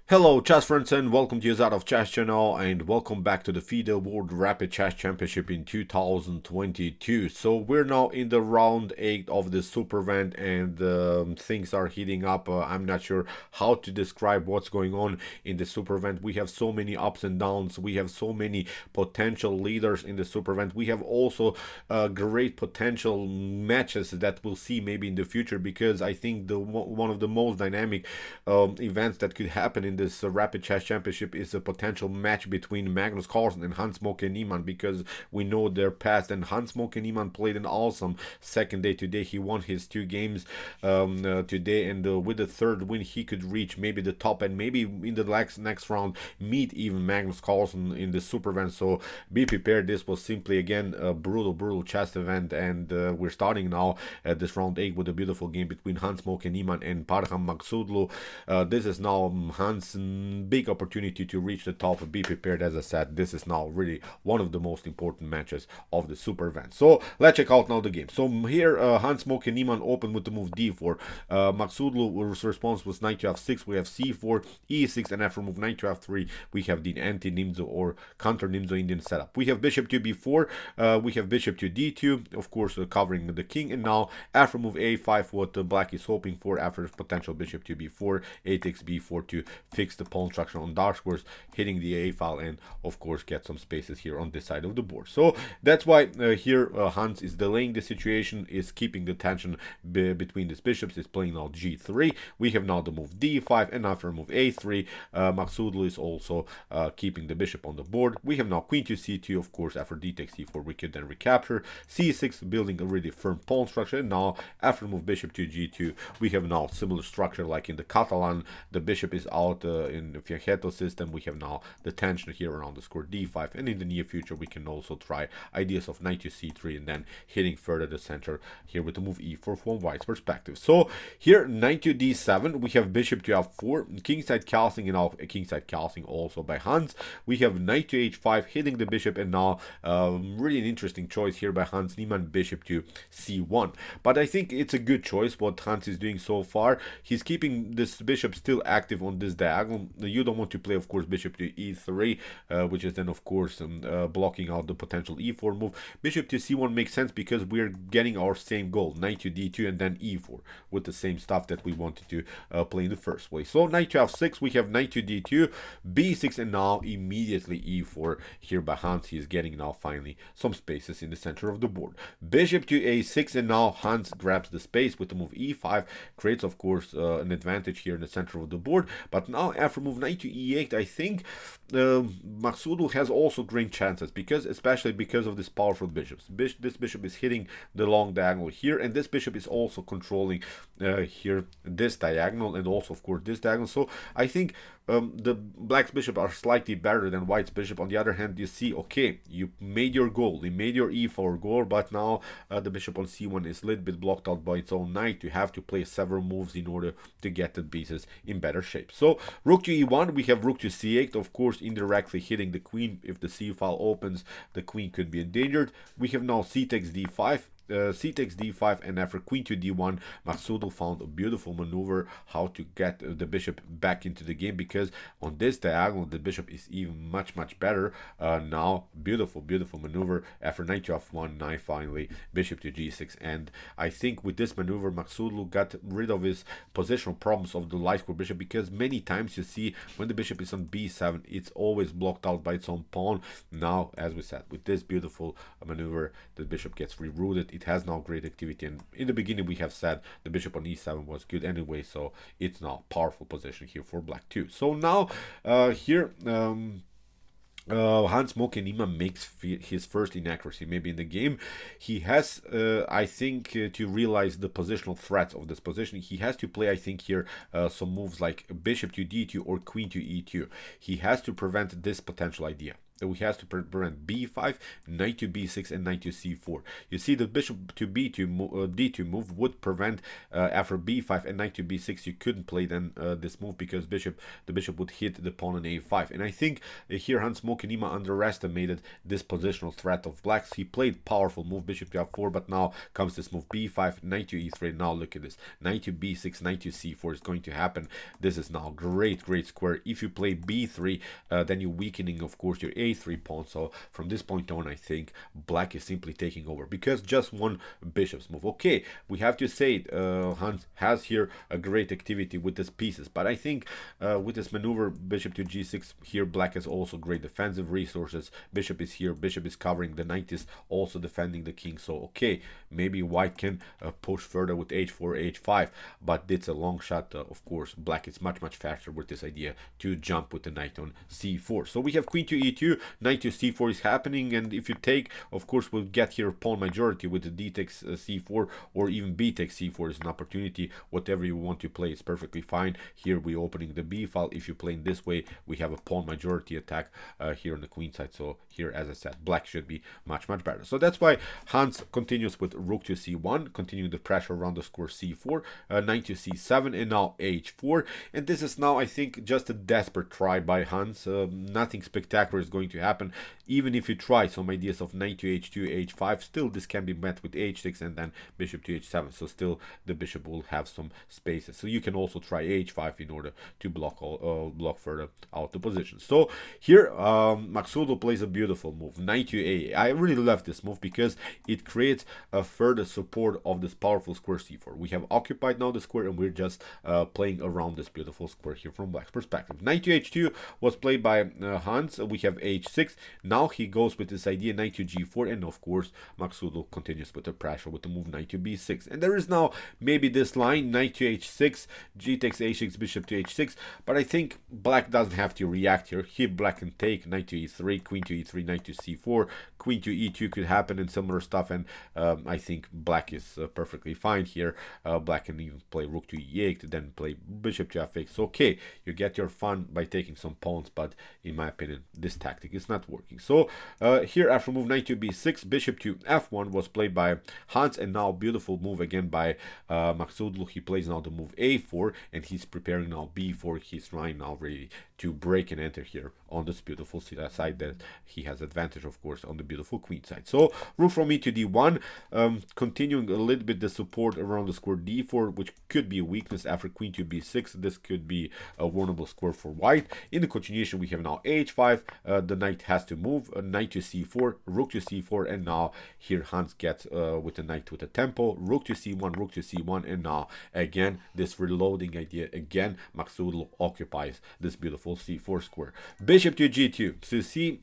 Hello chess friends and welcome to Jozarov Chess Channel and welcome back to the FIDE World Rapid Chess Championship in 2022. So we're now in the round 8 of the super event and things are heating up. I'm not sure how to describe what's going on in the super event. We have so many ups and downs. We have so many potential leaders in the super event. We have also great potential matches that we'll see maybe in the future, because I think one of the most dynamic events that could happen in this Rapid Chess Championship is a potential match between Magnus Carlsen and Hans-Moke Niemann, because we know their past, and Hans-Moke Niemann played an awesome second day today. He won his 2 games today, and with the third win he could reach maybe the top and maybe in the next round meet even Magnus Carlsen in the super event. So be prepared. This was simply again a brutal chess event, and we're starting now at this round 8 with a beautiful game between Hans-Moke Niemann and Parham Maghsoodloo. This is now Hans' big opportunity to reach the top. Be prepared. As I said, this is now really one of the most important matches of the super event. So let's check out now the game. So here Hans-Moke Niemann opened with the move d4. Maghsoodloo's response was knight to f6. We have c4, e6, and after move knight to f3 we have the anti-Nimzo or counter Nimzo Indian setup. We have bishop to b4. We have bishop to d2, of course covering the king, and now after move a5 what black is hoping for after potential bishop to b4, a takes b4 to fix the pawn structure on dark squares, hitting the a file, and of course get some spaces here on this side of the board. So that's why here Hans is delaying the situation, is keeping the tension between these bishops, is playing now g3. We have now the move d5, and after move a3 Maghsoodloo is also keeping the bishop on the board. We have now queen to c2, of course after d takes c4 we could then recapture, c6 building a really firm pawn structure, and now after move bishop to g2 we have now similar structure like in the Catalan. The bishop is out in the Fianchetto system. We have now the tension here around the square d5, and in the near future we can also try ideas of knight to c3 and then hitting further the center here with the move e4 from white's perspective. So here knight to d7, we have bishop to f4, kingside castling, and now kingside castling also by Hans. We have knight to h5 hitting the bishop, and now really an interesting choice here by Hans Niemann, bishop to c1. But I think it's a good choice what Hans is doing so far. He's keeping this bishop still active on this diagonal. You don't want to play, of course, bishop to e3, which is then, of course, blocking out the potential e4 move. Bishop to c1 makes sense because we're getting our same goal, knight to d2 and then e4, with the same stuff that we wanted to play in the first place. So knight to f6, we have knight to d2, b6, and now immediately e4 here by Hans. He is getting now finally some spaces in the center of the board. Bishop to a6, and now Hans grabs the space with the move e5, creates, of course, an advantage here in the center of the board. But now after move knight to e8, I think Maghsoodloo has also great chances, because especially because of this powerful bishops. This bishop is hitting the long diagonal here, and this bishop is also controlling here this diagonal, and also of course this diagonal. So I think the black's bishop are slightly better than white's bishop. On the other hand, you see, okay, you made your goal, you made your e4 goal, but now the bishop on c1 is a little bit blocked out by its own knight. You have to play several moves in order to get the pieces in better shape. So rook to e1, we have rook to c8, of course indirectly hitting the queen. If the c file opens, the queen could be endangered. We have now c takes d5, c takes d5, and after queen to d1, Maghsoodloo found a beautiful maneuver how to get the bishop back into the game, because on this diagonal the bishop is even much better. Now beautiful maneuver after knight to f1, knight finally bishop to g6, and I think with this maneuver Maghsoodloo got rid of his positional problems of the light square bishop, because many times you see when the bishop is on b7 it's always blocked out by its own pawn. Now, as we said, with this beautiful maneuver the bishop gets rerouted. It has now great activity, and in the beginning we have said the bishop on e7 was good anyway, so it's now powerful position here for black too. So now here Hans-Moke Niemann makes his first inaccuracy maybe in the game. He has I think to realize the positional threats of this position. He has to play, I think, here some moves like bishop to d2 or queen to e2. He has to prevent this potential idea. we have to prevent b5, knight to b6, and knight to c4. You see, the bishop to d2 move would prevent after b5 and knight to b6. You couldn't play then this move because the bishop would hit the pawn on a5. And I think here Hans Mokenima underestimated this positional threat of blacks. He played powerful move bishop to f4, but now comes this move b5, knight to e3. Now look at this, knight to b6, knight to c4 is going to happen. This is now great square. If you play b3, then you're weakening, of course, your a3 pawn. So from this point on, I think black is simply taking over because just one bishop's move. Okay, we have to say Hans has here a great activity with his pieces, but I think with this maneuver bishop to g6 here, black has also great defensive resources. Bishop is here, bishop is covering, the knight is also defending the king. So okay, maybe white can push further with h4, h5, but it's a long shot. Of course, black is much faster with this idea to jump with the knight on c4. So we have queen to e2, knight to c4 is happening, and if you take, of course, we'll get here pawn majority with the d takes c4, or even b takes c4 is an opportunity. Whatever you want to play is perfectly fine. Here we opening the b file. If you play in this way, we have a pawn majority attack here on the queen side. So here, as I said, black should be much better. So that's why Hans continues with rook to c1, continuing the pressure around the square c4, knight to c7, and now h4. And this is now, I think, just a desperate try by Hans. Nothing spectacular is going to happen. Even if you try some ideas of knight to h2, h5, still this can be met with h6 and then bishop to h7. So still the bishop will have some spaces. So you can also try h5 in order to block further out the position. So here Maxudo plays a beautiful move, knight to a. I really love this move because it creates a further support of this powerful square c4. We have occupied now the square, and we're just playing around this beautiful square here from black's perspective. Knight to h2 was played by Hans. We have h6. Now he goes with this idea, knight to g4, and of course Maxudo continues with the pressure with the move knight to b6. And there is now maybe this line, knight to h6, g takes h6, bishop to h6, but I think black doesn't have to react here. Here black can take knight to e3, queen to e3, knight to c4, queen to e2 could happen and similar stuff, and I think black is perfectly fine here. Black can even play rook to e8, then play bishop to f8. Okay, you get your fun by taking some pawns, but in my opinion this tactic is not working. So here after move knight to b6, bishop to f1 was played by Hans, and now beautiful move again by Maxudlu. He plays now the move a4, and he's preparing now b4. He's trying now really to break and enter here on this beautiful side that he has advantage, of course, on the beautiful queen side. So rook from e to d1, continuing a little bit the support around the square d4, which could be a weakness after queen to b6. This could be a vulnerable square for white. In the continuation, we have now h5. The knight has to move, knight to c4, rook to c4, and now here Hans gets with the knight with a tempo, rook to c1, and now again this reloading idea. Again, Maxudlu occupies this beautiful c4 square. Bishop to g2. So you see,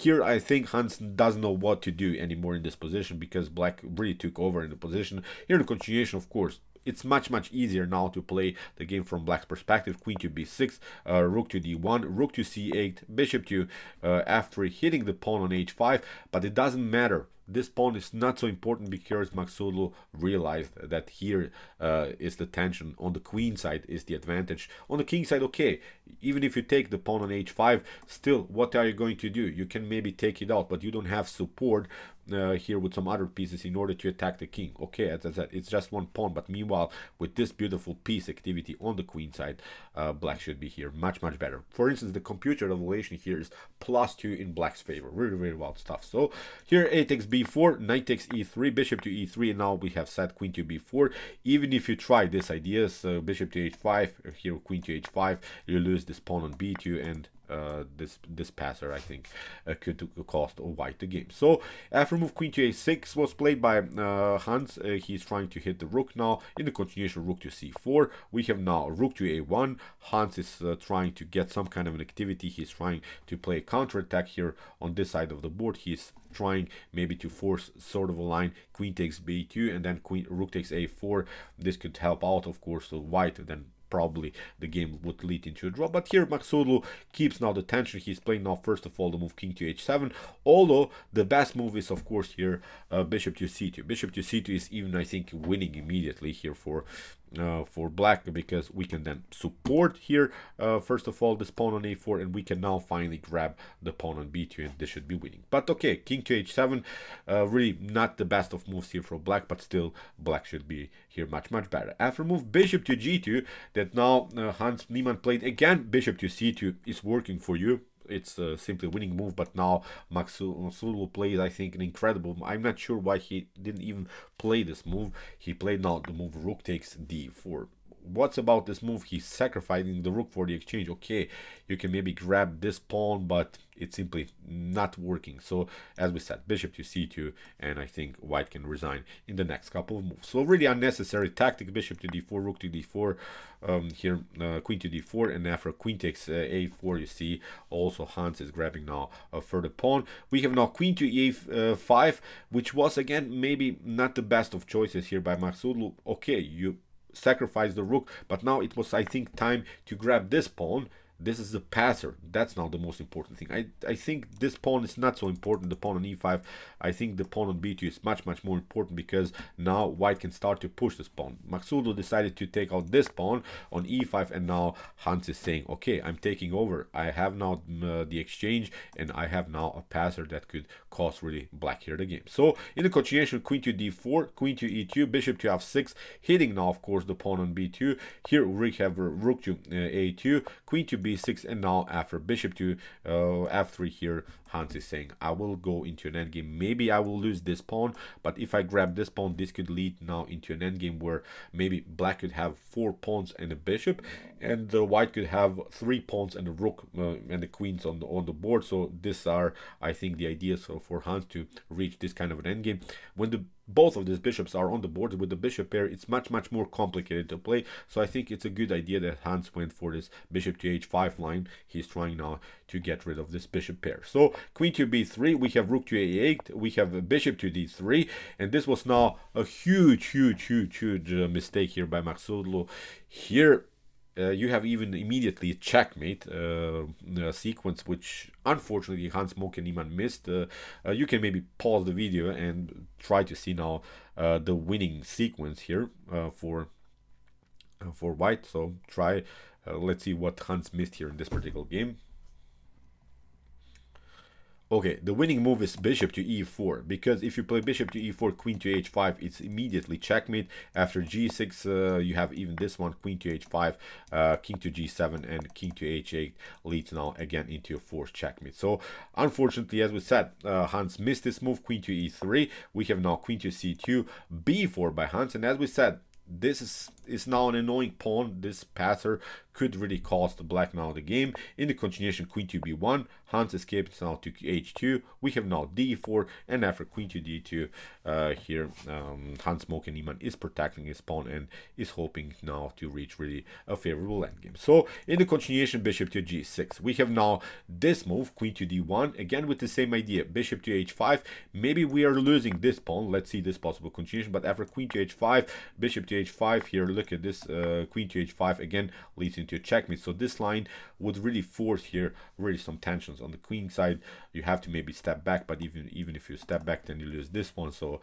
here I think Hans doesn't know what to do anymore in this position because black really took over in the position. Here in the continuation, of course, it's much easier now to play the game from black's perspective. Queen to b6, rook to d1, rook to c8, bishop to f3, hitting the pawn on h5, but it doesn't matter. This pawn is not so important because Maxudlu realized that here is the tension. On the queen side is the advantage. On the king side, okay, even if you take the pawn on h5, still, what are you going to do? You can maybe take it out, but you don't have support here with some other pieces in order to attack the king. Okay, as I said, it's just one pawn, but meanwhile, with this beautiful piece activity on the queen side, black should be here much better. For instance, the computer evaluation here is +2 in black's favor. Really wild stuff. So here a takes b4, knight takes e3, bishop to e3, and now we have set queen to b4. Even if you try this ideas, bishop to h5, here queen to h5, you lose this pawn on b2, and this passer, I think, could cost white the game. So after move queen to a6 was played by Hans. He's trying to hit the rook now. In the continuation, rook to c4. We have now rook to a1. Hans is trying to get some kind of an activity. He's trying to play a counterattack here on this side of the board. He's trying maybe to force sort of a line, queen takes b2, and then rook takes a4. This could help out, of course, so white, then probably the game would lead into a draw. But here Maxudlu keeps now the tension. He's playing now first of all the move king to h7, although the best move is of course here bishop to c2. Bishop to c2 is even, I think, winning immediately here for for black, because we can then support here first of all this pawn on a4, and we can now finally grab the pawn on b2, and this should be winning. But okay, king to h7, really not the best of moves here for black, but still black should be here much better. After move bishop to g2, that now Hans Niemann played again, bishop to c2 is working for you. It's simply a winning move, but now Maxulu plays, I think, an incredible. I'm not sure why he didn't even play this move. He played now the move rook takes d4. What's about this move? He's sacrificing the rook for the exchange. Okay, you can maybe grab this pawn, but it's simply not working. So as we said, bishop to c2, and I think white can resign in the next couple of moves. So really unnecessary tactic, bishop to d4, rook to d4, here queen to d4, and after queen takes a4, you see also Hans is grabbing now a further pawn. We have now queen to e5, which was again maybe not the best of choices here by Maxudlu. Okay, you sacrifice the rook, but now it was, I think, time to grab this pawn. This is the passer. That's now the most important thing. I think this pawn is not so important, the pawn on e5. I think the pawn on b2 is much more important, because now white can start to push this pawn. Maxudo decided to take out this pawn on e5, and now Hans is saying, okay, I'm taking over. I have now the exchange, and I have now a passer that could cost really black here the game. So in the continuation, queen to d4, queen to e2, bishop to f6, hitting now, of course, the pawn on b2. Here we have rook to a2, queen to b6, and now after bishop to f3 here, Hans is saying, I will go into an endgame. Maybe I will lose this pawn, but if I grab this pawn, this could lead now into an endgame where maybe black could have 4 pawns and a bishop, and white could have 3 pawns and a rook and the queens on the board. So these are, I think, the ideas for Hans to reach this kind of an endgame. When both of these bishops are on the board with the bishop pair, it's much more complicated to play. So I think it's a good idea that Hans went for this bishop to h5 line. He's trying now to get rid of this bishop pair. So queen to b3, we have rook to a8, we have bishop to d3, and this was now a huge mistake here by Maxudlu. Here you have even immediately a checkmate sequence, which unfortunately Hans Niemann missed. You can maybe pause the video and try to see now the winning sequence here for white. So try, let's see what Hans missed here in this particular game. Okay, the winning move is bishop to e4, because if you play bishop to e4, queen to h5, it's immediately checkmate. After g6, you have even this one, queen to h5, king to g7, and king to h8 leads now again into a forced checkmate. So unfortunately, as we said, Hans missed this move, queen to e3. We have now queen to c2, b4 by Hans, and as we said, this is now an annoying pawn. This passer could really cost black now the game. In the continuation, queen to b1, Hans escapes now to h2. We have now d4, and after queen to d2, here Hans Niemann is protecting his pawn and is hoping now to reach really a favorable endgame. So in the continuation, bishop to g6, we have now this move, queen to d1, again with the same idea, bishop to h5. Maybe we are losing this pawn. Let's see this possible continuation, but after queen to h5, bishop to h5, here look at this, queen to h5 again leads into a checkmate. So this line would really force here really some tensions on the queen side. You have to maybe step back, but even if you step back, then you lose this one. So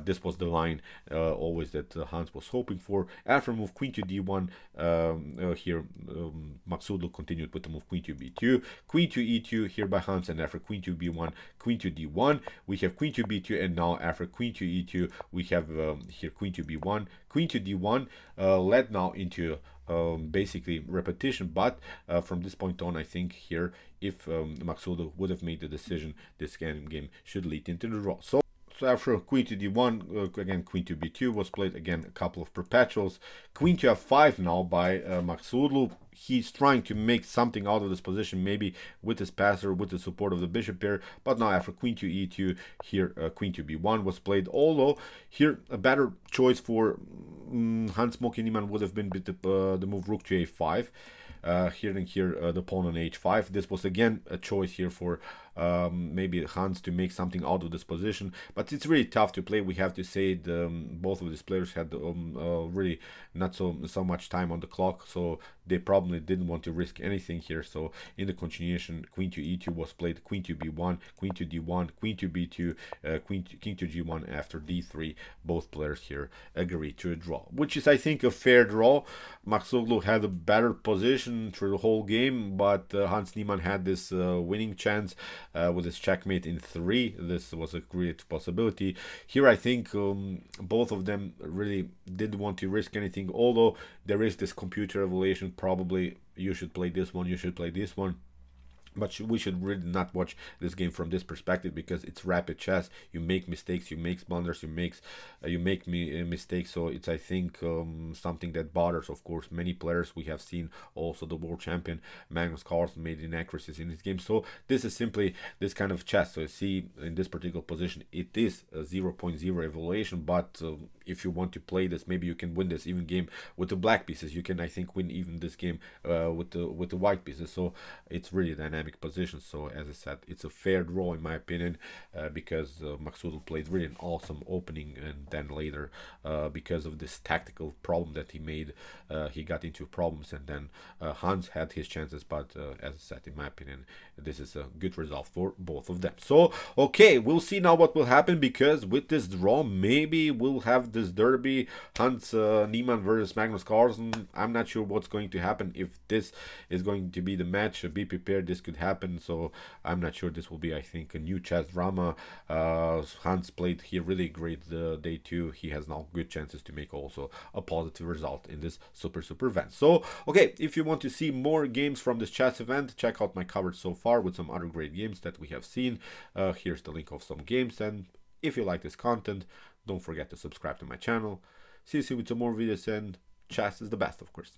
this was the line always that Hans was hoping for. After move queen to d1, here Maxudlu continued with the move queen to b2, queen to e2 here by Hans, and after queen to b1, queen to d1, we have queen to b2, and now after queen to e2, we have here queen to b1, queen to d1, led now into basically repetition, but from this point on, I think here if Maxudo would have made the decision, this game should lead into the draw. So after queen to d1, again queen to b2 was played, again a couple of perpetuals, queen to f5 now by Maxudlu. He's trying to make something out of this position, maybe with his passer, with the support of the bishop pair, but now after queen to e2, here queen to b1 was played, although here a better choice for Hans Niemann would have been with the move rook to a5. Here the pawn on h5. This was again a choice here for maybe Hans to make something out of this position. But it's really tough to play. We have to say both of these players had really not so much time on the clock, so they probably didn't want to risk anything here. So in the continuation, queen to e2 was played, queen to b1, queen to d1, queen to b2, king to g1 after d3. Both players here agree to a draw, which is, I think, a fair draw. Maxoglu had a better position through the whole game, but Hans Niemann had this winning chance with his checkmate in 3. This was a great possibility. Here, I think both of them really didn't want to risk anything, although there is this computer evaluation, probably you should play this one, you should play this one. But we should really not watch this game from this perspective, because it's rapid chess. You make mistakes, you make blunders, you make mistakes. So it's, I think, something that bothers, of course, many players. We have seen also the world champion Magnus Carlsen made inaccuracies in his game. So this is simply this kind of chess. So you see, in this particular position, it is a 0.0 evaluation. But if you want to play this, maybe you can win this even game with the black pieces. You can, I think, win even this game with the white pieces. So it's really dynamic position. So as I said, it's a fair draw in my opinion, because Maxudl played really an awesome opening, and then later because of this tactical problem that he made, he got into problems, and then Hans had his chances. But as I said, in my opinion, this is a good result for both of them. So okay, we'll see now what will happen, because with this draw, maybe we'll have this derby, Hans Niemann versus Magnus Carlsen. I'm not sure what's going to happen. If this is going to be the match, be prepared, this could happen. So I'm not sure. This will be, I think, a new chess drama. Hans played here really great day 2. He has now good chances to make also a positive result in this super event. So okay, if you want to see more games from this chess event, check out my coverage so far with some other great games that we have seen. Here's the link of some games, and if you like this content, don't forget to subscribe to my channel. See you soon with some more videos, and chess is the best, of course.